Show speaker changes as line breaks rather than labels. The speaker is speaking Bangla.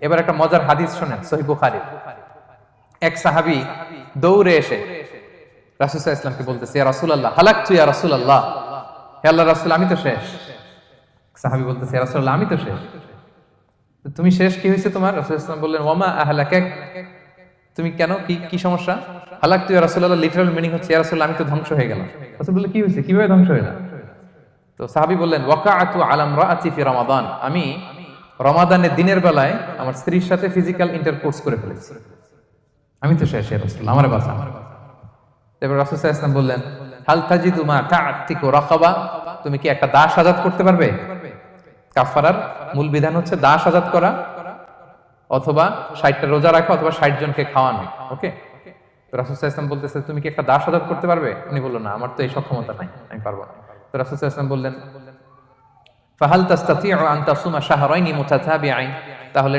এবার একটা মজার হাদিস শোনেন, সহিহ বুখারী। এক সাহাবী দৌড়ে এসে রাসূল সাল্লাল্লাহু আলাইহি ওয়াসাল্লামকে বলতেছে, ইয়া রাসূলুল্লাহ হালাকতু ইয়া রাসূলুল্লাহ, হে আল্লাহর রাসূল আমি তো শেষ। সাহাবী বলতেছে, ইয়া রাসূলুল্লাহ আমি তো শেষ। তুমি শেষ, কি হয়েছে তোমার? রাসূল সাল্লাল্লাহু আলাইহি ওয়াসাল্লাম বললেন, ওয়ামা আহলাকাক, তুমি কেন, কি সমস্যা? হালাকতু ইয়া রাসূলুল্লাহ লিটারাল মিনিং হচ্ছে, ইয়া রাসূলুল্লাহ আমি তো ধ্বংস হয়ে গেলাম। রাসূল বললেন, কি হয়েছে, কিভাবে ধ্বংস হইলা? তো সাহাবী বললেন, ওয়াকাআতু আলা ইমরাআতি ফি রমাদান, আমি রমাদানের দিনের বেলায় আমার স্ত্রীর সাথে ফিজিক্যাল ইন্টারকোর্স করে ফেলেছি, আমি তো শেষ, ইয়া রাসূলুল্লাহ আমারে বাঁচান। এবার রাসূল সাল্লাল্লাহু আলাইহি ওয়াসাল্লাম বললেন, হাল তাজিদু মা তা'তিকু রাকাবা, তুমি কি একটা দাস আযাদ করতে পারবে? কাফারার মূল বিধান হচ্ছে দাস আযাদ করা, অথবা 60টা রোজা রাখা, অথবা 60 জনকে খাওয়ানো। ওকে, তো রাসূল সাল্লাল্লাহু আলাইহি ওয়াসাল্লাম বলতেছে, তুমি কি একটা দাস আযাদ করতে পারবে? উনি বলল, না আমার তো এই সক্ষমতা নাই, আমি পারবো না। তো রাসূল সাল্লাল্লাহু আলাইহি ওয়াসাল্লাম বললেন, ফাহাল তাস্তাতিউ আন তাসুমা শাহরাইনি মুতাতাবিআইন, তাহলে